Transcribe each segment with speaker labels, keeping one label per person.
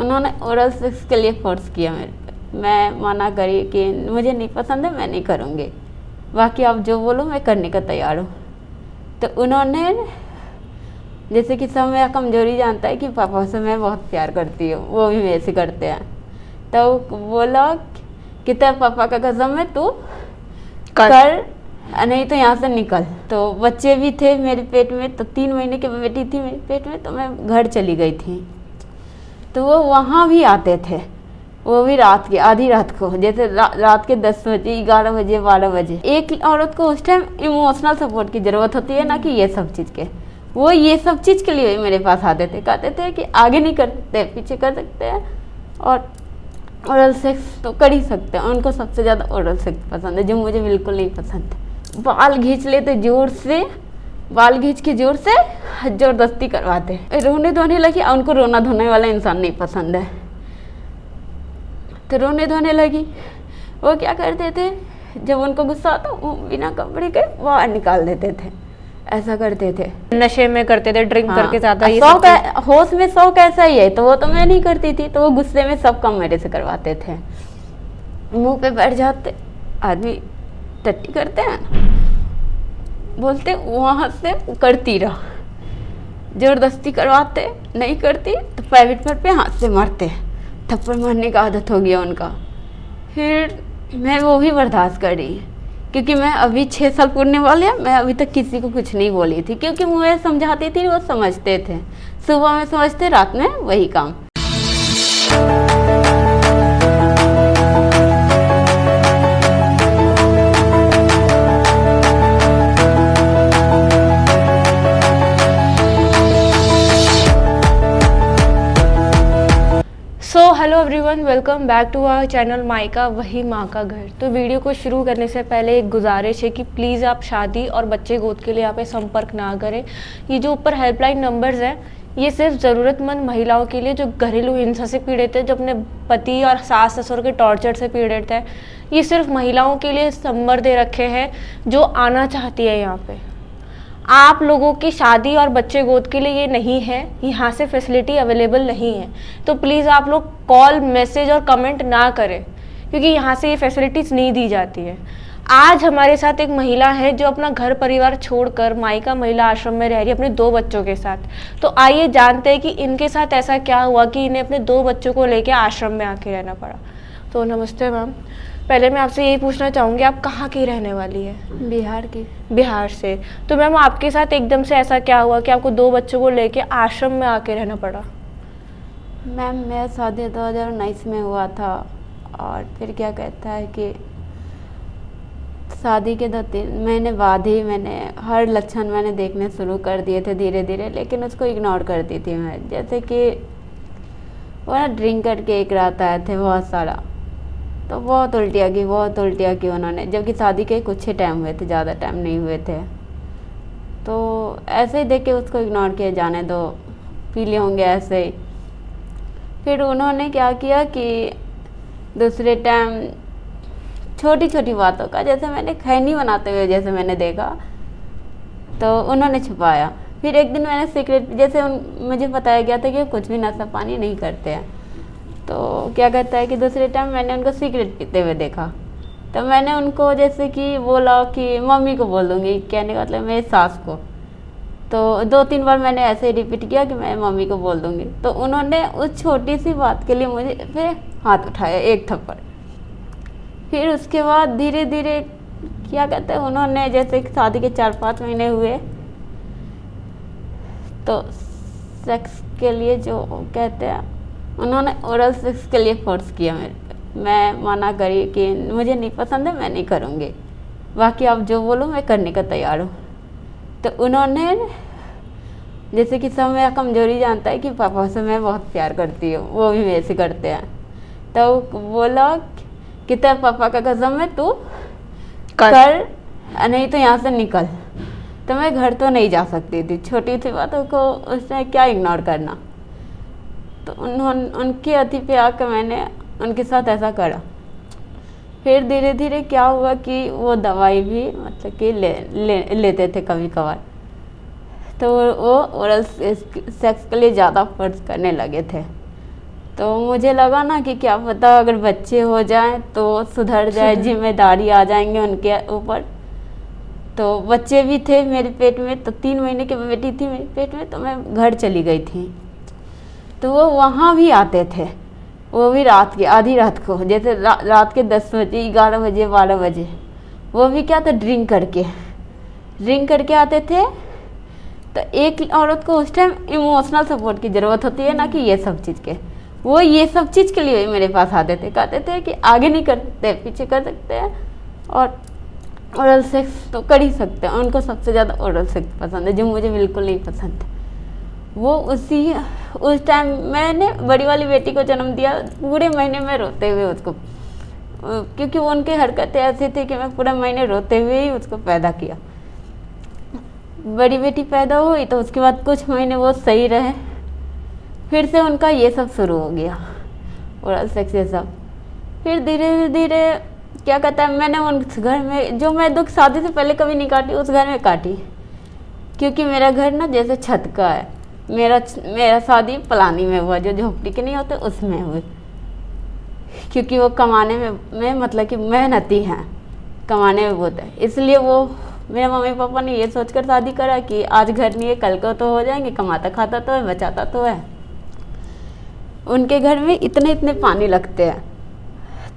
Speaker 1: उन्होंने oral sex के लिए फोर्स किया मेरे पे। मैं मना करी कि मुझे नहीं पसंद है, मैं नहीं करूँगी, बाकी आप जो बोलो मैं करने का तैयार हूँ। तो उन्होंने, जैसे कि सब मेरा कमजोरी जानता है कि पापा से मैं बहुत प्यार करती हूँ, वो भी मेरे से करते हैं, तो बोला कि तेरे पापा का कसम है तू कर, नहीं तो यहाँ से निकल। तो बच्चे भी थे मेरे पेट में, तो 3 महीने की बेटी थी मेरे पेट में, तो मैं घर चली गई थी। तो वो वहाँ भी आते थे, वो भी रात के आधी रात को, जैसे रात के 10 बजे 11 बजे 12 बजे। एक औरत को उस टाइम इमोशनल सपोर्ट की ज़रूरत होती है ना, कि ये सब चीज़ के, वो ये सब चीज़ के लिए मेरे पास आते थे, कहते थे कि आगे नहीं कर सकते, पीछे कर सकते हैं, और ओरल सेक्स तो कर ही सकते हैं। उनको सबसे ज़्यादा ओरल सेक्स पसंद है, जो मुझे बिल्कुल नहीं पसंद है। बाल खींच लेते जोर से, बाल खींच के जोर से ज़बरदस्ती करवाते, रोने धोने लगी। उनको रोना धोने वाला इंसान नहीं पसंद है, तो रोने धोने लगी। वो क्या करते थे, जब उनको गुस्सा आता वो बिना कपड़े के बाहर निकाल देते थे, ऐसा करते थे।
Speaker 2: नशे में करते थे, ड्रिंक करके ज़्यादा। ये
Speaker 1: शौक, होश में शौक ऐसा ही है, तो वो तो मैं नहीं करती थी, तो वो गुस्से में सब काम मेरे से करवाते थे। मुंह पे बैठ जाते, आदमी टट्टी करते हैं, बोलते वहाँ से करती रहो, ज़बरदस्ती करवाते, नहीं करती तो प्राइवेट पर पे हाथ से मारते, थप्पड़ मारने का आदत हो गया उनका। फिर मैं वो भी बर्दाश्त कर रही, क्योंकि मैं अभी 6 साल पूरने वाले हैं, मैं अभी तक किसी को कुछ नहीं बोली थी, क्योंकि मुझे समझाती थी, वो समझते थे। सुबह में समझते, रात में वही काम।
Speaker 2: Hello everyone, welcome back to our channel मायका वही माँ का घर। तो वीडियो को शुरू करने से पहले एक गुजारिश है कि प्लीज़ आप शादी और बच्चे गोद के लिए यहाँ पे संपर्क ना करें। ये जो ऊपर हेल्पलाइन नंबर्स हैं, ये सिर्फ ज़रूरतमंद महिलाओं के लिए जो घरेलू हिंसा से पीड़ित है, जो अपने पति और सास ससुर के टॉर्चर से पीड़ित है। ये सिर्फ महिलाओं के लिए नंबर दे रखे हैं जो आना चाहती है यहाँ पे। आप लोगों की शादी और बच्चे गोद के लिए ये नहीं है, यहाँ से फैसिलिटी अवेलेबल नहीं है। तो प्लीज़ आप लोग कॉल, मैसेज और कमेंट ना करें, क्योंकि यहाँ से ये फैसिलिटीज़ नहीं दी जाती है। आज हमारे साथ एक महिला है जो अपना घर परिवार छोड़कर मायका महिला आश्रम में रह रही है अपने 2 बच्चों के साथ। तो आइए जानते हैं कि इनके साथ ऐसा क्या हुआ कि इन्हें अपने 2 बच्चों को लेकर आश्रम में आके रहना पड़ा। तो नमस्ते मैम, पहले मैं आपसे यही पूछना चाहूँगी, आप कहाँ की रहने वाली है?
Speaker 1: बिहार की।
Speaker 2: बिहार से। तो मैम आपके साथ एकदम से ऐसा क्या हुआ कि आपको 2 बच्चों को लेके आश्रम में आके रहना पड़ा?
Speaker 1: मैम मेरा शादी 2019 में हुआ था, और फिर क्या कहता है कि शादी के 2-3 महीने बाद ही मैंने हर लक्षण मैंने देखने शुरू कर दिए थे धीरे धीरे, लेकिन उसको इग्नोर करती थी मैं। जैसे कि वो ना ड्रिंक करके एक रात आए थे बहुत सारा, तो बहुत उल्टियाँ की उन्होंने, जबकि शादी के कुछ ही टाइम हुए थे, ज़्यादा टाइम नहीं हुए थे। तो ऐसे ही देख के उसको इग्नोर किया, जाने दो, पी लिए होंगे ऐसे ही। फिर उन्होंने क्या किया कि दूसरे टाइम छोटी छोटी बातों का, जैसे मैंने खैनी बनाते हुए जैसे मैंने देखा, तो उन्होंने छुपाया। फिर एक दिन मैंने सीक्रेट, जैसे मुझे बताया गया था कि कुछ भी नशा पानी नहीं करते हैं, तो क्या कहता है कि दूसरे टाइम मैंने उनको सीक्रेट पीते हुए देखा। तो मैंने उनको जैसे कि बोला कि मम्मी को बोल दूँगी, कहने का मतलब मेरी सास को। तो 2-3 बार मैंने ऐसे ही रिपीट किया कि मैं मम्मी को बोल दूँगी। तो उन्होंने उस छोटी सी बात के लिए मुझे फिर हाथ उठाया, एक थप्पड़। फिर उसके बाद धीरे धीरे क्या कहते हैं, उन्होंने जैसे कि शादी के 4-5 महीने हुए, तो सेक्स के लिए जो कहते हैं, उन्होंने ओरल सेक्स के लिए फोर्स किया मेरे पे। मैं मना करी कि मुझे नहीं पसंद है, मैं नहीं करूँगी, बाकी आप जो बोलो मैं करने का तैयार हूँ। तो उन्होंने, जैसे कि सब मेरा कमजोरी जानता है कि पापा से मैं बहुत प्यार करती हूँ, वो भी मेरे से करते हैं, तो बोला कि तेरे पापा का कसम है तू कर, नहीं तो यहाँ से निकल। तो मैं घर तो नहीं जा सकती थी, छोटी सी बातों को उसने क्या इग्नोर करना। तो उनके अति पे आकर मैंने उनके साथ ऐसा करा। फिर धीरे धीरे क्या हुआ कि वो दवाई भी मतलब कि लेते थे कभी कभार, तो वो ओरल सेक्स के लिए ज़्यादा फोर्स करने लगे थे। तो मुझे लगा ना कि क्या पता अगर बच्चे हो जाएं तो सुधर जाए, जिम्मेदारी आ जाएंगे उनके ऊपर। तो बच्चे भी थे मेरे पेट में, तो 3 महीने की बेटी थी मेरे पेट में, तो मैं घर चली गई थी। तो वो वहाँ भी आते थे, वो भी रात के आधी रात को, जैसे रात के 10 बजे 11 बजे 12 बजे, वो भी क्या था ड्रिंक करके आते थे। तो एक औरत को उस टाइम इमोशनल सपोर्ट की ज़रूरत होती है ना, कि ये सब चीज़ के, वो ये सब चीज़ के लिए मेरे पास आते थे। कहते थे कि आगे नहीं कर सकते, पीछे कर सकते हैं, और ओरल सेक्स तो कर ही सकते हैं। उनको सबसे ज़्यादा ओरल सेक्स पसंद है, जो मुझे बिल्कुल नहीं पसंद है। वो उस टाइम मैंने बड़ी वाली बेटी को जन्म दिया, पूरे महीने में रोते हुए उसको, क्योंकि उनकी हरकतें ऐसी थी कि मैं पूरे महीने रोते हुए ही उसको पैदा किया। बड़ी बेटी पैदा हुई तो उसके बाद कुछ महीने वो सही रहे, फिर से उनका ये सब शुरू हो गया, ओरल सेक्स ये सब। फिर धीरे धीरे क्या कहता है, मैंने उस घर में जो मैं दुख शादी से पहले कभी नहीं काटी, उस घर में काटी। क्योंकि मेरा घर ना जैसे छत का है, मेरा शादी पलानी में हुआ, जो झोपड़ी के नहीं होते उसमें हुई। क्योंकि वो कमाने में मतलब कि मेहनती हैं, कमाने में बहुत है, इसलिए वो मेरे मम्मी पापा ने ये सोचकर शादी करा कि आज घर नहीं है कल को तो हो जाएंगे, कमाता खाता तो है, बचाता तो है। उनके घर में इतने इतने पानी लगते हैं,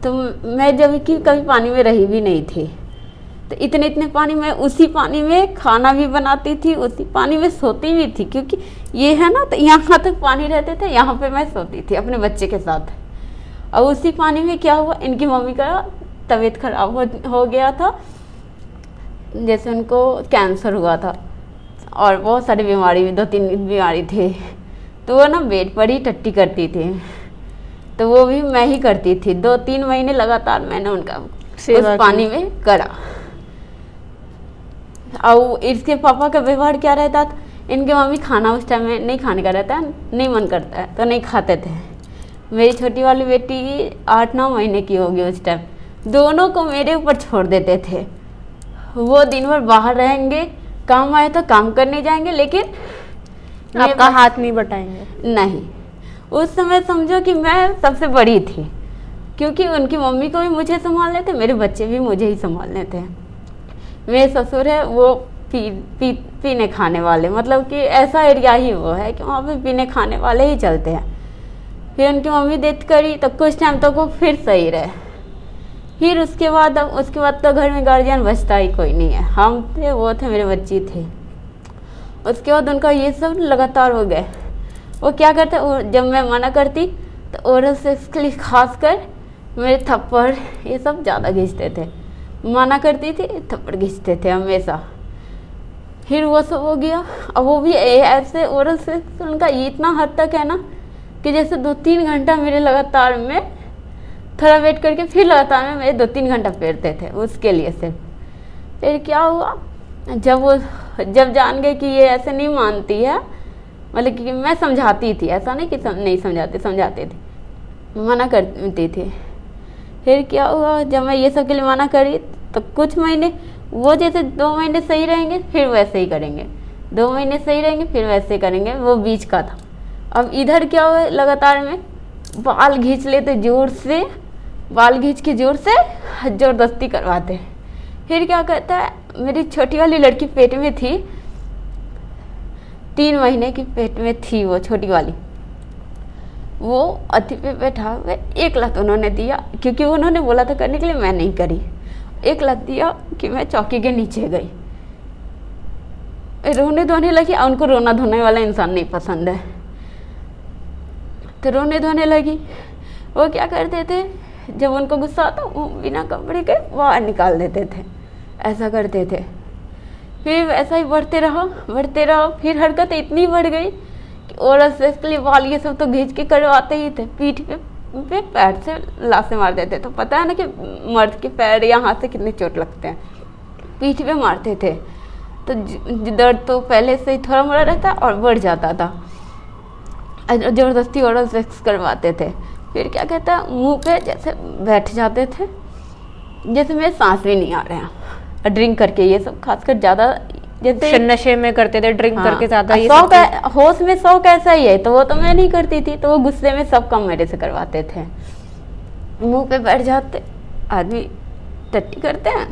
Speaker 1: तो मैं जब कि कभी पानी में रही भी नहीं थी, तो इतने इतने पानी में, उसी पानी में खाना भी बनाती थी, उसी पानी में सोती भी थी। क्योंकि ये है ना, तो यहाँ तक पानी रहते थे, यहाँ पे मैं सोती थी अपने बच्चे के साथ। और उसी पानी में क्या हुआ, इनकी मम्मी का तबीयत खराब हो गया था, जैसे उनको कैंसर हुआ था और बहुत सारी बीमारी, 2-3 बीमारी थी। तो वो ना बेड पर ही टट्टी करती थी, तो वो भी मैं ही करती थी। 2-3 महीने लगातार मैंने उनका उस पानी में करा। और इसके पापा का व्यवहार क्या रहता था, इनके मम्मी खाना उस टाइम में नहीं खाने का रहता है, नहीं मन करता है तो नहीं खाते थे। मेरी छोटी वाली बेटी 8-9 महीने की होगी उस टाइम, दोनों को मेरे ऊपर छोड़ देते थे। वो दिन भर बाहर रहेंगे, काम आए तो काम करने जाएंगे, लेकिन
Speaker 2: आपका हाथ नहीं बटाएंगे।
Speaker 1: नहीं, उस समय समझो कि मैं सबसे बड़ी थी, क्योंकि उनकी मम्मी को भी मुझे संभालने थे, मेरे बच्चे भी मुझे ही संभालने थे। मेरे ससुर है वो पीने खाने वाले, मतलब कि ऐसा एरिया ही वो है कि वहाँ पे पीने खाने वाले ही चलते हैं। फिर उनकी मम्मी डेथ करी तो कुछ टाइम तक वो फिर सही रहे। फिर उसके बाद तो घर में गार्जियन बचता ही कोई नहीं है, हम थे, वो थे, मेरे बच्ची थे। उसके बाद उनका ये सब लगातार हो गए। वो क्या करते, जब मैं मना करती तो ओरल सेक्स के लिए खास कर मेरे थप्पड़ ये सब ज़्यादा खींचते थे। मना करती थी, थप्पड़ खींचते थे हमेशा। फिर वो सब हो गया। अब वो भी ऐसे ओरल सेक्स उनका इतना हद तक है ना, कि जैसे 2-3 घंटा मेरे लगातार में, थोड़ा वेट करके फिर लगातार में मेरे 2-3 घंटा फेरते थे उसके लिए सिर्फ। फिर क्या हुआ, जब जान गए कि ये ऐसे नहीं मानती है, मतलब कि मैं समझाती थी, ऐसा नहीं कि नहीं समझाती थी, मना करती थी। फिर क्या हुआ, जब मैं ये सब के लिए मना करी तो कुछ महीने वो जैसे 2 महीने सही रहेंगे फिर वैसे ही करेंगे, 2 महीने सही रहेंगे फिर वैसे करेंगे, वो बीच का था। अब इधर क्या हुआ, लगातार में बाल खींच लेते जोर से, बाल खींच के जोर से ज़बरदस्ती करवाते। फिर क्या कहता है, मेरी छोटी वाली लड़की पेट में थी, 3 महीने की पेट में थी वो छोटी वाली। वो अथी पे बैठा हुआ 1 लाख उन्होंने दिया, क्योंकि उन्होंने बोला था करने के लिए, मैं नहीं करी। 1 लाख दिया कि मैं चौकी के नीचे गई, रोने धोने लगी। उनको रोना धोने वाला इंसान नहीं पसंद है, तो रोने धोने लगी। वो क्या करते थे, जब उनको गुस्सा आता वो बिना कपड़े के बाहर निकाल देते थे, ऐसा करते थे। फिर ऐसा ही बढ़ते रहो। फिर हरकत इतनी बढ़ गई कि ओरल सेक्स के लिए बाल ये सब तो खींच के करवाते ही थे, पीठ पे पैर से लाशें मार देते। तो पता है ना कि मर्द के पैर या हाथ से कितने चोट लगते हैं, पीठ पे मारते थे। तो दर्द तो पहले से ही थोड़ा मोड़ा रहता और बढ़ जाता था, ज़बरदस्ती ओरल सेक्स करवाते थे। फिर क्या कहता है, मुंह पे जैसे बैठ जाते थे, जैसे मेरे सांस भी नहीं आ रहे हैं। ड्रिंक करके ये सब खासकर ज़्यादा जैसे
Speaker 2: नशे में करते थे, ड्रिंक करके ज्यादा ये
Speaker 1: शौक होश में शौक ऐसा ही है, तो वो तो मैं नहीं करती थी, तो वो गुस्से में सब काम मेरे से करवाते थे। मुंह पे बैठ जाते, आदमी टट्टी करते हैं,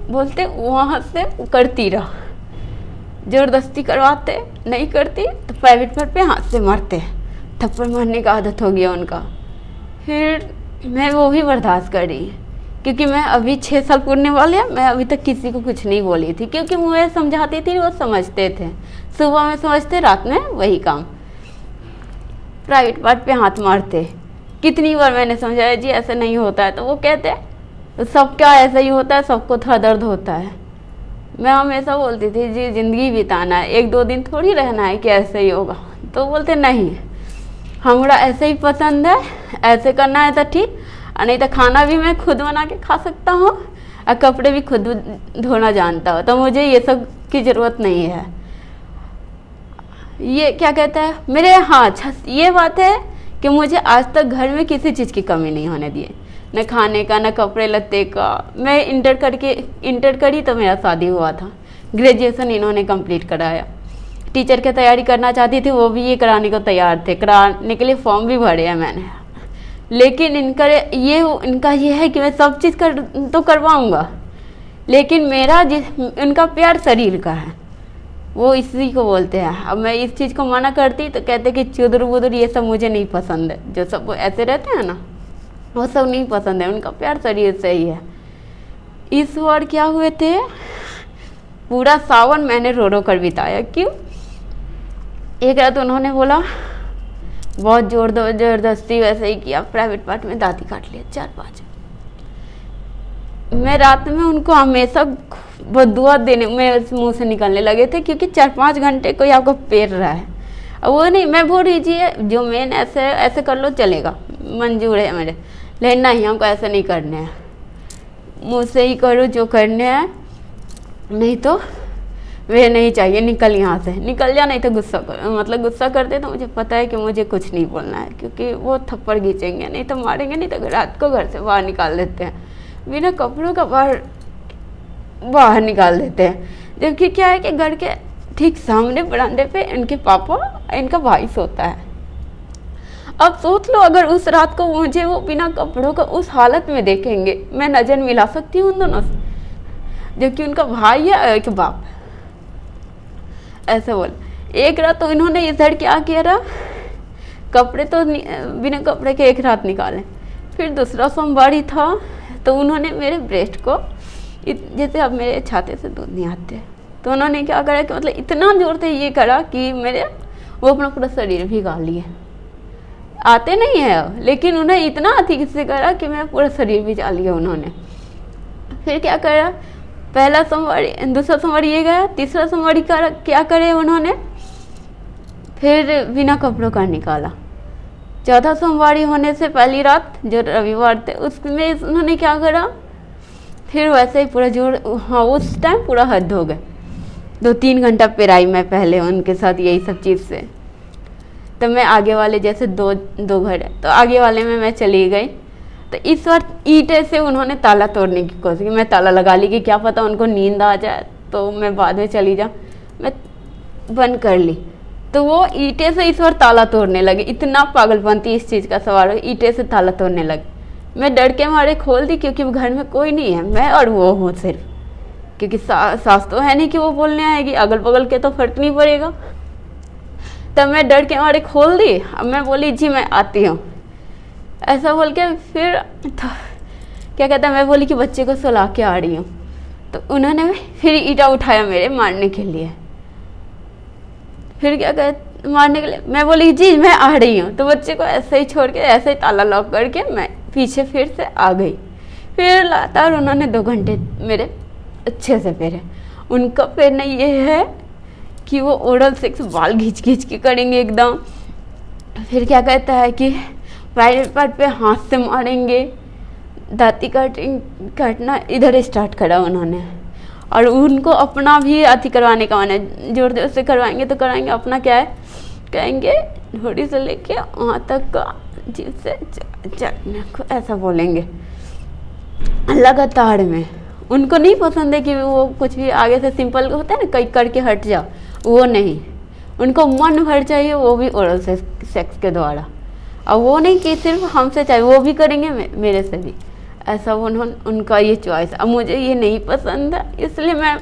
Speaker 1: बोलते वहां से करती रहो, जबरदस्ती करवाते, नहीं करती तो प्राइवेट पार्ट पे हाथ से मारते, थप्पड़ मारने का आदत हो गया उनका। फिर मैं वो भी बर्दाश्त कर रही, क्योंकि मैं अभी 6 साल पूरने वाले हैं, मैं अभी तक किसी को कुछ नहीं बोली थी, क्योंकि मुझे समझाती थी, वो समझते थे, सुबह में समझते, रात में वही काम। प्राइवेट पार्ट पे हाथ मारते, कितनी बार मैंने समझाया जी ऐसा नहीं होता है, तो वो कहते तो सबका ऐसा ही होता है, सबको थोड़ा दर्द होता है। मैं हमेशा बोलती थी जी ज़िंदगी बिताना है, 1-2 दिन थोड़ी रहना है कि ऐसे ही होगा, तो बोलते नहीं हमारा ऐसे ही पसंद है, ऐसे करना है तो ठीक, और नहीं तो खाना भी मैं खुद बना के खा सकता हूँ और कपड़े भी खुद धोना जानता हूँ, तो मुझे ये सब की ज़रूरत नहीं है। ये क्या कहता है मेरे, हाँ अच्छा ये बात है कि मुझे आज तक घर में किसी चीज़ की कमी नहीं होने दी, न खाने का, न कपड़े लत्ते का। मैं इंटर करी तो मेरा शादी हुआ था, ग्रेजुएशन इन्होंने कंप्लीट कराया, टीचर की तैयारी करना चाहती थी, वो भी ये कराने को तैयार थे, कराने के लिए फॉर्म भी भरे हैं मैंने। लेकिन इनका ये है कि मैं सब चीज़ तो करवाऊँगा, लेकिन मेरा इनका प्यार शरीर का है, वो इसी को बोलते हैं। अब मैं इस चीज़ को मना करती तो कहते कि चुदर बुदर ये सब मुझे नहीं पसंद है, जो सब ऐसे रहते हैं ना वो सब नहीं पसंद है, उनका प्यार शरीर से ही है। इस बार क्या हुए थे, पूरा सावन मैंने रो रो कर बिताया। क्यों? एक रात उन्होंने बोला, बहुत ज़बरदस्ती वैसे ही किया, प्राइवेट पार्ट में दांती काट लिया 4-5। मैं रात में उनको हमेशा बदुआ देने में मुँह से निकलने लगे थे, क्योंकि 4-5 घंटे कोई आपको पेर रहा है। वो नहीं, मैं बोल रही जो मेन ऐसे कर लो चलेगा, मंजूर है मेरे, लेकिन नहीं हमको ऐसे नहीं करने हैं, मुँह से ही करो जो करने हैं, नहीं तो वे नहीं चाहिए, निकल यहाँ से, निकल जा, नहीं तो गुस्सा कर, मतलब गुस्सा करते तो मुझे पता है कि मुझे कुछ नहीं बोलना है, क्योंकि वो थप्पड़ खींचेंगे, नहीं तो मारेंगे, नहीं तो रात को घर से बाहर निकाल देते हैं, बिना कपड़ों का बाहर निकाल देते हैं। जबकि क्या है कि घर के ठीक सामने बरामदे पे इनके पापा, इनका भाई सोता है। अब सोच लो, अगर उस रात को मुझे वो बिना कपड़ों का उस हालत में देखेंगे, मैं नज़र मिला सकती हूँ उन दोनों से, जबकि उनका भाई है एक बाप है। ऐसा बोल, एक रात तो इन्होंने इधर क्या किया रहा, कपड़े तो बिना कपड़े के एक रात निकाले। फिर दूसरा सोमवार था, तो उन्होंने मेरे ब्रेस्ट को जैसे अब मेरे छाते से दूध नहीं आते, तो उन्होंने क्या करा कि मतलब इतना जोर से ये करा कि वो अपना पूरा शरीर भिगा लिए। आते नहीं है, लेकिन उन्हें इतना अति से करा कि मैं पूरा शरीर भिजा लिया उन्होंने। फिर क्या करा, पहला सोमवार, दूसरा सोमवार ये गया, तीसरा सोमवार क्या करे उन्होंने, फिर बिना कपड़ों का निकाला। चौथा सोमवार होने से पहली रात जो रविवार थे, उसमें उन्होंने क्या करा, फिर वैसे ही पूरा जोर, हाँ उस टाइम पूरा हद हो गए। 2-3 घंटा पेराई मैं पहले उनके साथ यही सब चीज़ से। तो मैं आगे वाले, जैसे दो घर है, तो आगे वाले में मैं चली गई। तो इस बार ईंटे से उन्होंने ताला तोड़ने की कोशिश की, मैं ताला लगा ली कि क्या पता उनको नींद आ जाए तो मैं बाद में चली जाऊँ, मैं बंद कर ली। तो वो ईंटे से इस बार ताला तोड़ने लगे, इतना पागलपंती इस चीज़ का सवाल हो, ईंटे से ताला तोड़ने लगे। मैं डर के मारे खोल दी, क्योंकि घर में कोई नहीं है, मैं और वो हूँ सिर्फ, क्योंकि सास तो है नहीं कि वो बोलने आएगी, अगल बगल के तो फर्क नहीं पड़ेगा। तब मैं डर के मारे खोल दी। अब मैं बोली जी मैं आती हूँ, ऐसा बोल के फिर तो क्या कहता है, मैं बोली कि बच्चे को सुला के आ रही हूँ, तो उन्होंने फिर ईंटा उठाया मेरे मारने के लिए। फिर क्या कहते मारने के लिए, मैं बोली जी मैं आ रही हूँ, तो बच्चे को ऐसे ही छोड़ के, ऐसे ही ताला लॉक करके मैं पीछे फिर से आ गई। फिर लगातार उन्होंने 2 घंटे मेरे अच्छे से पेरे। उनका पेरना ये है कि वो ओरल सेक्स बाल खींच खींच के करेंगे एकदम। फिर क्या कहता है कि प्राइवेट पार्ट पे हाथ से मारेंगे, दांती काटना इधर स्टार्ट करा उन्होंने। और उनको अपना भी अति करवाने का मन है, जोर जोर से करवाएंगे तो कराएंगे। अपना क्या है, कहेंगे घोड़ी से लेके वहाँ तक का जीव से चढ़ने को, ऐसा बोलेंगे लगातार में। उनको नहीं पसंद है कि वो कुछ भी आगे से सिंपल होता है ना, कहीं करके हट जाओ, वो नहीं, उनको मन भर चाहिए, वो भी ओरल सेक्स के द्वारा। और वो नहीं कि सिर्फ हमसे चाहिए, वो भी करेंगे मेरे से भी, ऐसा उनका ये चॉइस। अब मुझे ये नहीं पसंद है, इसलिए मैं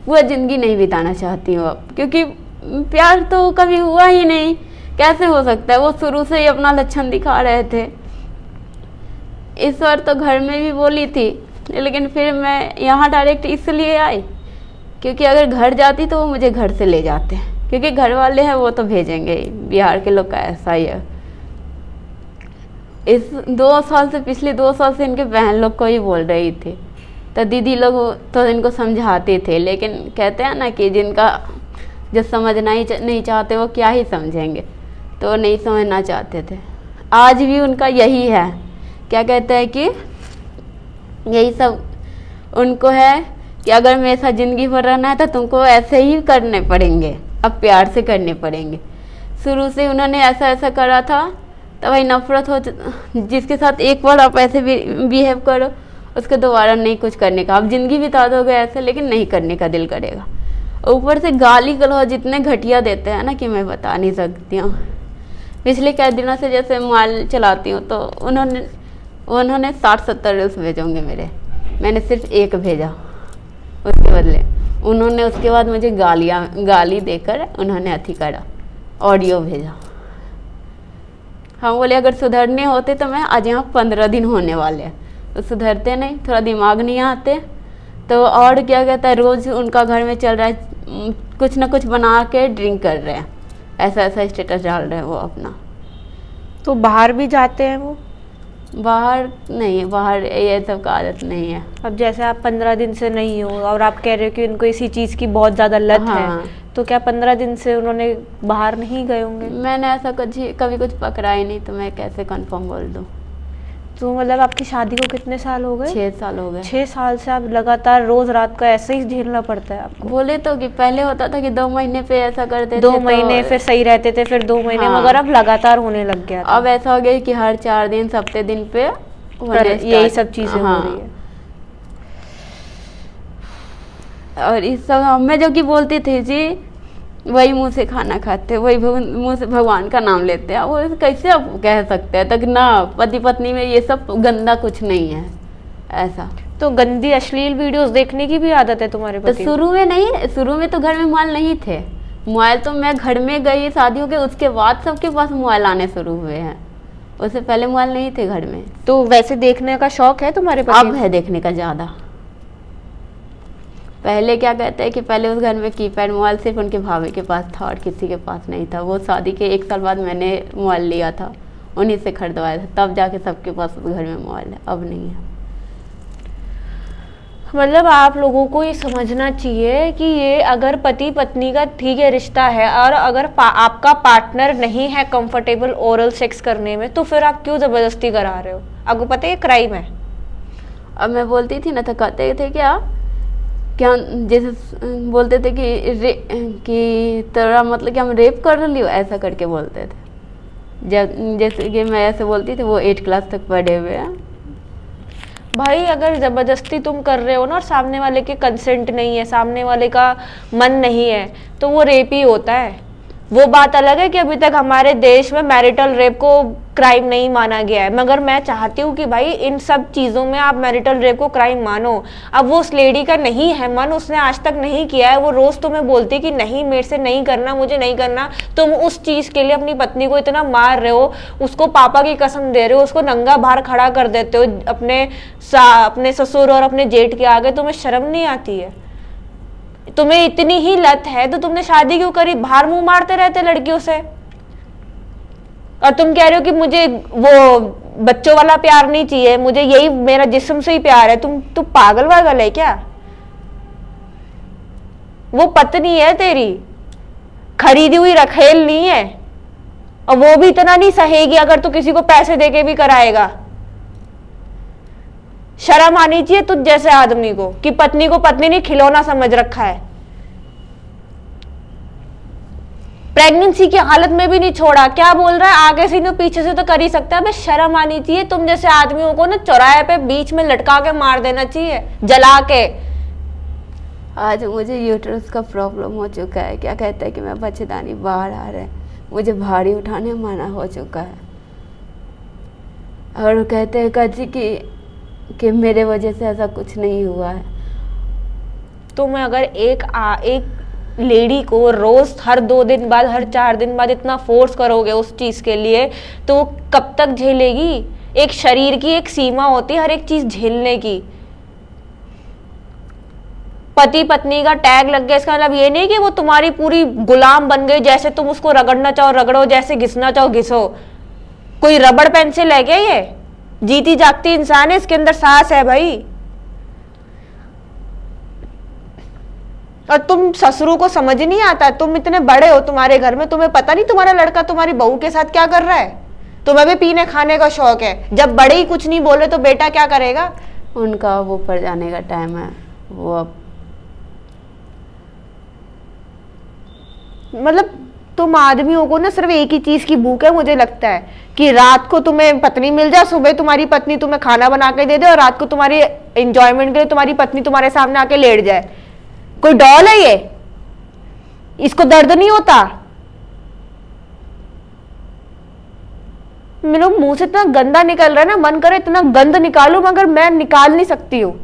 Speaker 1: वो ज़िंदगी नहीं बिताना चाहती हूँ अब, क्योंकि प्यार तो कभी हुआ ही नहीं, कैसे हो सकता है। वो शुरू से ही अपना लक्षण दिखा रहे थे। इस बार तो घर में भी बोली थी, लेकिन फिर मैं यहाँ डायरेक्ट इसलिए आई क्योंकि अगर घर जाती तो वो मुझे घर से ले जाते, क्योंकि घर वाले हैं वो तो भेजेंगे, बिहार के लोग का ऐसा ही है। इस 2 साल से, पिछले 2 साल से इनके बहन लोग को ही बोल रही थी, तो दीदी लोग तो इनको समझाते थे, लेकिन कहते हैं ना कि जिनका जो समझना ही नहीं चाहते वो क्या ही समझेंगे, तो नहीं समझना चाहते थे। आज भी उनका यही है, क्या कहते हैं कि यही सब उनको है कि अगर मेरे साथ ज़िंदगी भर रहना है तो तुमको ऐसे ही करने पड़ेंगे, अब प्यार से करने पड़ेंगे। शुरू से उन्होंने ऐसा ऐसा करा था, तो भाई नफरत हो, जिसके साथ एक बार आप ऐसे बिहेव करो उसको दोबारा नहीं कुछ करने का। आप ज़िंदगी बिता दोगे ऐसे, लेकिन नहीं करने का दिल करेगा। ऊपर से गाली गलौज जितने घटिया देते हैं ना कि मैं बता नहीं सकती हूँ। पिछले कई दिनों से जैसे मोबाइल चलाती हूँ तो उन्होंने 60-70 रील्स भेजोगे मेरे, मैंने सिर्फ एक भेजा, उसके बदले उन्होंने उसके बाद मुझे गाली देकर उन्होंने अथी करा, ऑडियो भेजा। हम बोले अगर सुधरने होते तो मैं आज यहाँ 15 दिन होने वाले हैं, तो सुधरते नहीं, थोड़ा दिमाग नहीं आते तो। और क्या कहता है, रोज़ उनका घर में चल रहा है, कुछ ना कुछ बना के ड्रिंक कर रहे हैं, ऐसा ऐसा स्टेटस डाल रहे हैं वो अपना।
Speaker 2: तो बाहर भी जाते हैं वो?
Speaker 1: बाहर नहीं, बाहर ये सब का आदत नहीं है।
Speaker 2: अब जैसे आप 15 दिन से नहीं हो और आप कह रहे हो कि उनको इसी चीज़ की बहुत ज़्यादा लत है, तो क्या 15 दिन से उन्होंने बाहर नहीं गए होंगे?
Speaker 1: मैंने ऐसा कभी कुछ पकड़ा ही नहीं, तो मैं कैसे कंफर्म बोल दूँ।
Speaker 2: तो मतलब आपकी शादी को कितने साल हो गए?
Speaker 1: 6 साल हो गए।
Speaker 2: 6 साल से आप लगातार रोज रात का ऐसे ही झेलना पड़ता है आपको?
Speaker 1: बोले तो कि पहले होता था कि 2 महीने पे ऐसा करते थे,
Speaker 2: 2 महीने फिर सही रहते थे, फिर 2 महीने, मगर अब लगातार होने लग गया था।
Speaker 1: अब ऐसा हो गया कि हर 4 दिन, सप्ते दिन पे
Speaker 2: यही सब चीजें हो रही है।
Speaker 1: और इस सब मैं जो कि बोलती थी जी, वही मुंह से खाना खाते, वही मुंह से भगवान का नाम लेते हैं। वो कैसे आप कह सकते हैं तक ना, पति पत्नी में ये सब गंदा कुछ नहीं है ऐसा।
Speaker 2: तो गंदी अश्लील वीडियोस देखने की भी आदत है तुम्हारे पति?
Speaker 1: तो शुरू में नहीं, शुरू में तो घर में मोबाइल नहीं थे। मोबाइल तो मैं घर में गई शादी हो गई उसके बाद सबके पास मोबाइल आने शुरू हुए हैं, उससे पहले मोबाइल नहीं थे घर में।
Speaker 2: तो वैसे देखने का शौक है तुम्हारे पति?
Speaker 1: अब है देखने का ज़्यादा। पहले क्या कहते हैं कि पहले उस घर में कीपैड मोबाइल सिर्फ उनके भाभी के पास था और किसी के पास नहीं था। वो शादी के 1 साल बाद मैंने मोबाइल लिया था, उन्हीं से खरीदवाया था, तब जाके सबके पास उस घर में मोबाइल है, अब नहीं है।
Speaker 2: मतलब आप लोगों को ये समझना चाहिए कि ये अगर पति पत्नी का ठीक है रिश्ता है, और अगर आपका पार्टनर नहीं है कंफर्टेबल ओरल सेक्स करने में, तो फिर आप क्यों ज़बरदस्ती करा रहे हो? आपको पता है ये क्राइम है।
Speaker 1: अब मैं बोलती थी ना तो कहते थे क्या जैसे बोलते थे कि तेरा मतलब कि हम रेप कर लियो, ऐसा करके बोलते थे। जैसे कि मैं ऐसे बोलती थी, वो 8 क्लास तक पढ़े हुए हैं।
Speaker 2: भाई अगर ज़बरदस्ती तुम कर रहे हो ना और सामने वाले के कंसेंट नहीं है, सामने वाले का मन नहीं है, तो वो रेप ही होता है। वो बात अलग है कि अभी तक हमारे देश में मैरिटल रेप को क्राइम नहीं माना गया है, मगर मैं चाहती हूँ कि भाई इन सब चीज़ों में आप मैरिटल रेप को क्राइम मानो। अब वो उस लेडी का नहीं है मन, उसने आज तक नहीं किया है, वो रोज़ तुम्हें बोलती कि नहीं मेरे से नहीं करना, मुझे नहीं करना, तुम उस चीज़ के लिए अपनी पत्नी को इतना मार रहे हो, उसको पापा की कसम दे रहे हो, उसको नंगा बाहर खड़ा कर देते हो अपने ससुर और अपने जेठ के आगे। तुम्हें शर्म नहीं आती है? तुम्हें इतनी ही लत है तो तुमने शादी क्यों करी? बाहर मुंह मारते रहते लड़कियों से, और तुम कह रहे हो कि मुझे वो बच्चों वाला प्यार नहीं चाहिए, मुझे यही मेरा जिस्म से ही प्यार है। तुम पागल वागल है क्या? वो पत्नी है तेरी, खरीदी हुई रखेल नहीं है, और वो भी इतना नहीं सहेगी अगर तू किसी को पैसे देके भी कराएगा। शर्म आनी चाहिए तुझ जैसे आदमी को कि पत्नी को पत्नी नहीं खिलौना समझ रखा है। प्रेगनेंसी की हालत में भी नहीं छोड़ा। क्या बोल रहा है, आगे से नहीं पीछे से तो कर ही सकता है। अबे शर्म आनी चाहिए। तुम जैसे आदमियों को ना चौराहे पे बीच में लटका के मार देना चाहिए, जला के।
Speaker 1: आज मुझे यूट्रस का प्रॉब्लम हो चुका है, क्या कहते हैं कि मैं बच्चेदानी बाहर आ रहे हैं, मुझे भारी उठाने मना हो चुका है। और कहते हैं काजी कि मेरे वजह से ऐसा कुछ नहीं हुआ है।
Speaker 2: तुम अगर एक लेडी को रोज हर 2 दिन बाद, हर 4 दिन बाद इतना फोर्स करोगे उस चीज के लिए, तो वो कब तक झेलेगी? एक शरीर की एक सीमा होती है हर एक चीज झेलने की। पति पत्नी का टैग लग गया, इसका मतलब ये नहीं कि वो तुम्हारी पूरी गुलाम बन गई, जैसे तुम उसको रगड़ना चाहो रगड़ो, जैसे घिसना चाहो घिसो। कोई रबड़ पेंसिल है क्या? ये जीती जागती इंसान है, इसके अंदर सांस है भाई। और तुम ससुरों को समझ नहीं आता, तुम इतने बड़े हो तुम्हारे घर में, तुम्हें पता नहीं तुम्हारा लड़का तुम्हारी बहू के साथ क्या कर रहा है? तुम्हें भी पीने खाने का शौक है, जब बड़े ही कुछ नहीं बोले तो बेटा क्या करेगा?
Speaker 1: उनका वो ऊपर जाने का टाइम है, वो अब
Speaker 2: मतलब तुम आदमियों को ना सिर्फ एक ही चीज की भूख है, मुझे लगता है कि रात को तुम्हें पत्नी मिल जाए, सुबह तुम्हारी पत्नी तुम्हें खाना बना के दे दे, और रात को तुम्हारी एंजॉयमेंट के लिए तुम्हारी पत्नी तुम्हारे सामने आके लेट जाए। कोई डॉल है ये? इसको दर्द नहीं होता? मेरे मुंह से इतना गंदा निकल रहा है ना, मन करे इतना गंद निकालू, मगर मैं निकाल नहीं सकती हूँ।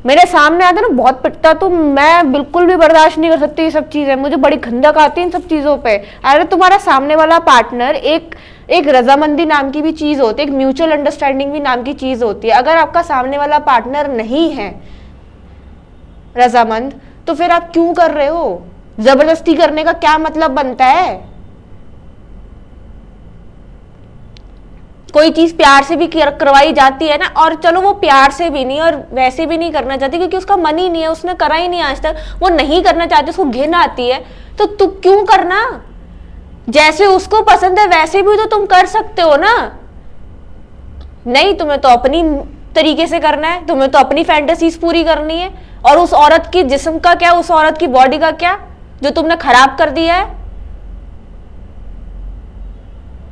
Speaker 2: मेरे सामने आता ना बहुत पिटता, तो मैं बिल्कुल भी बर्दाश्त नहीं कर सकती ये सब चीजें। मुझे बड़ी खंदक आती है इन सब चीजों पे। अरे तुम्हारा सामने वाला पार्टनर, एक रजामंदी नाम की भी चीज होती है, एक म्यूचुअल अंडरस्टैंडिंग भी नाम की चीज होती है। अगर आपका सामने वाला पार्टनर नहीं है रजामंद, तो फिर आप क्यों कर रहे हो? जबरदस्ती करने का क्या मतलब बनता है? कोई चीज प्यार से भी करवाई जाती है ना, और चलो वो प्यार से भी नहीं और वैसे भी नहीं करना चाहती क्योंकि उसका मन ही नहीं है, उसने करा ही नहीं आज तक, वो नहीं करना चाहती, उसको घिन आती है, तो तू क्यों करना? जैसे उसको पसंद है वैसे भी तो तुम कर सकते हो ना। नहीं, तुम्हें तो अपनी तरीके से करना है, तुम्हें तो अपनी फैंटेसीज पूरी करनी है। और उस औरत की जिस्म का क्या, उस औरत की बॉडी का क्या, जो तुमने खराब कर दिया है?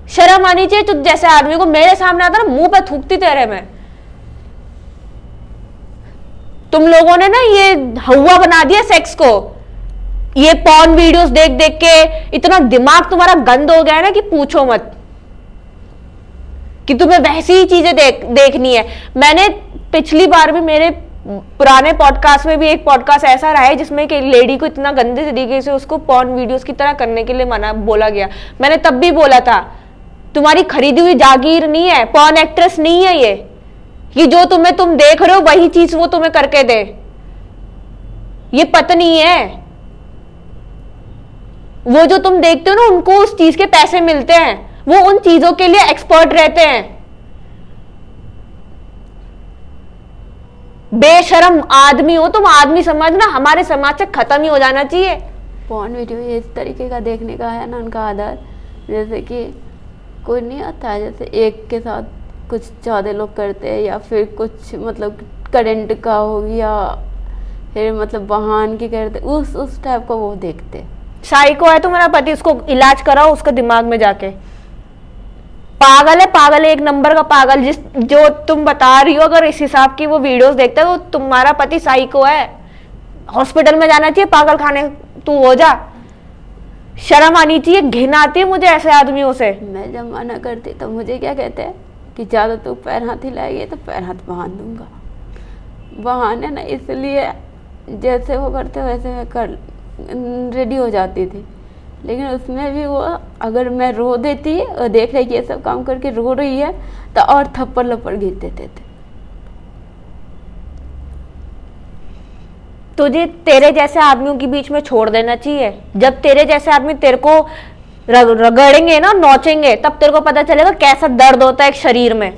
Speaker 2: शर्म आनी चाहिए तुझ जैसे आदमी को। मेरे सामने आता ना मुंह पे थूकती तेरे में। तुम लोगों ने ना ये हवा बना दिया सेक्स को, ये पॉर्न वीडियोस देख देख के इतना दिमाग तुम्हारा गंद हो गया है ना कि पूछो मत, कि तुम्हें वैसी ही चीजें देखनी है। मैंने पिछली बार भी, मेरे पुराने पॉडकास्ट में भी एक पॉडकास्ट ऐसा रहा है जिसमें कि लेडी को इतना गंदे तरीके से उसको पॉर्न वीडियोस की तरह करने के लिए मना बोला गया। मैंने तब भी बोला था, तुम्हारी खरीदी हुई जागीर नहीं है, पॉर्न एक्ट्रेस नहीं है ये जो तुम देख रहे हो वही चीज वो तुम्हें करके दे। ये पत्नी है। वो जो तुम देखते हो ना, उनको उस चीज के पैसे मिलते हैं, वो उन चीजों के लिए एक्सपर्ट रहते हैं। बेशरम आदमी हो तुम। आदमी समाज ना हमारे समाज से खत्म ही हो जाना चाहिए।
Speaker 1: पॉर्न वीडियो ये इस तरीके का देखने का है ना उनका आदत, जैसे कि कोई नहीं आता है, जैसे एक के साथ कुछ ज़्यादा लोग करते हैं, या फिर कुछ मतलब करंट का हो गया, फिर मतलब वाहन की करते, उस टाइप का वो देखते।
Speaker 2: साइको है तुम्हारा पति, उसको इलाज कराओ उसका दिमाग में जाके। पागल है, पागल है, एक नंबर का पागल। जो तुम बता रही हो, अगर इस हिसाब की वो वीडियोस देखता है तो तुम्हारा पति साइको है। हॉस्पिटल में जाना चाहिए, पागल खाने तू हो जा। शर्म आनी चाहिए, घिन आती है मुझे ऐसे आदमियों से।
Speaker 1: मैं जब मना करती तो मुझे क्या कहते हैं कि ज़्यादा तू पैर हाथ हिलाएगी तो पैर हाथ बांध दूंगा। बहाने ना इसलिए जैसे वो करते वैसे मैं कर रेडी हो जाती थी, लेकिन उसमें भी वो अगर मैं रो देती और देख रही कि ये सब काम करके रो रही है तो और थप्पड़ लप्पड़ घिस देते थे।
Speaker 2: तुझे तेरे जैसे आदमियों के बीच में छोड़ देना चाहिए। जब तेरे जैसे आदमी तेरे को रगड़ेंगे ना, नोचेंगे, तब तेरे को पता चलेगा कैसा दर्द होता है एक शरीर में।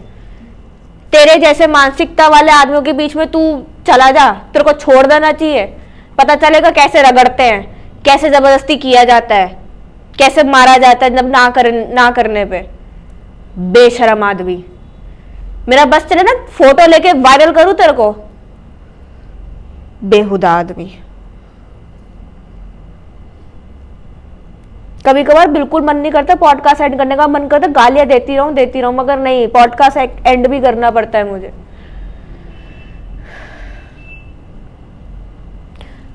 Speaker 2: तेरे जैसे मानसिकता वाले आदमियों के बीच में तू चला जा, तेरे को छोड़ देना चाहिए। पता चलेगा कैसे रगड़ते हैं, कैसे जबरदस्ती किया जाता है, कैसे मारा जाता है जब ना करने पे। बेशरम आदमी। मेरा बस चले ना फोटो लेके वायरल करूं तेरे को। बेहुदा आदमी। कभी कभार बिल्कुल मन नहीं करता पॉडकास्ट एंड करने का, मन करता गालियां देती रहूं, मगर नहीं, पॉडकास्ट एंड भी करना पड़ता है मुझे।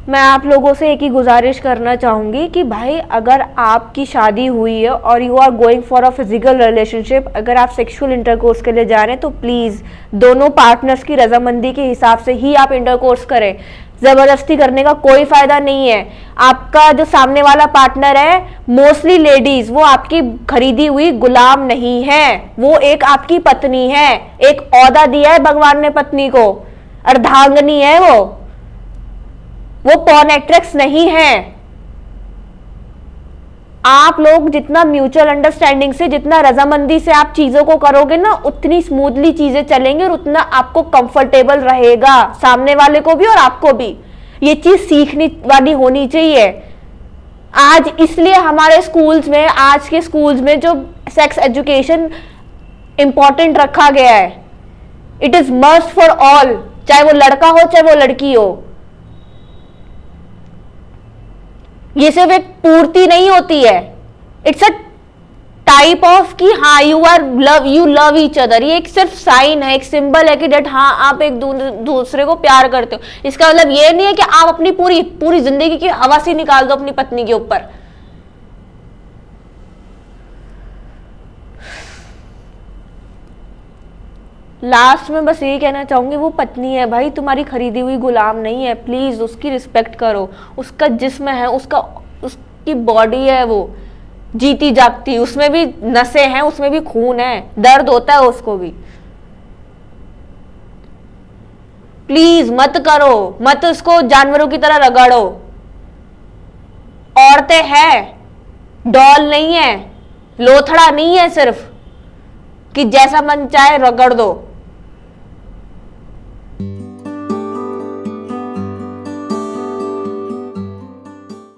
Speaker 2: मैं आप लोगों से एक ही गुजारिश करना चाहूँगी कि भाई अगर आपकी शादी हुई है और you are going for a physical relationship, अगर आप सेक्सुअल इंटरकोर्स के लिए जा रहे हैं तो प्लीज़ दोनों पार्टनर्स की रजामंदी के हिसाब से ही आप इंटरकोर्स करें। ज़बरदस्ती करने का कोई फ़ायदा नहीं है। आपका जो सामने वाला पार्टनर है, मोस्टली लेडीज़, वो आपकी खरीदी हुई गुलाम नहीं है, वो एक आपकी पत्नी है। एक औहदा दिया है भगवान ने पत्नी को, अर्धांगिनी है वो पॉर्न एक्ट्रेस नहीं है। आप लोग जितना म्यूचुअल अंडरस्टैंडिंग से, जितना रजामंदी से आप चीजों को करोगे ना, उतनी स्मूथली चीजें चलेंगी और उतना आपको कंफर्टेबल रहेगा, सामने वाले को भी और आपको भी। ये चीज सीखने वाली होनी चाहिए। आज इसलिए हमारे स्कूल्स में, आज के स्कूल्स में जो सेक्स एजुकेशन इंपॉर्टेंट रखा गया है, it is must for all, चाहे वो लड़का हो चाहे वो लड़की हो। ये सिर्फ एक पूर्ति नहीं होती है, इट्स अ टाइप ऑफ कि हाँ यू लव ईच अदर। ये एक सिर्फ साइन है, एक सिंबल है कि डेट हाँ आप एक दूसरे को प्यार करते हो। इसका मतलब ये नहीं है कि आप अपनी पूरी जिंदगी की हवासी निकाल दो अपनी पत्नी के ऊपर। लास्ट में बस यही कहना चाहूंगी, वो पत्नी है भाई, तुम्हारी खरीदी हुई गुलाम नहीं है। प्लीज उसकी रिस्पेक्ट करो। उसका जिस्म है, उसकी बॉडी है, वो जीती जागती, उसमें भी नसें हैं, उसमें भी खून है, दर्द होता है उसको भी। प्लीज मत करो, मत उसको जानवरों की तरह रगड़ो। औरतें हैं, डॉल नहीं है, लोथड़ा नहीं है सिर्फ कि जैसा मन चाहे रगड़ दो।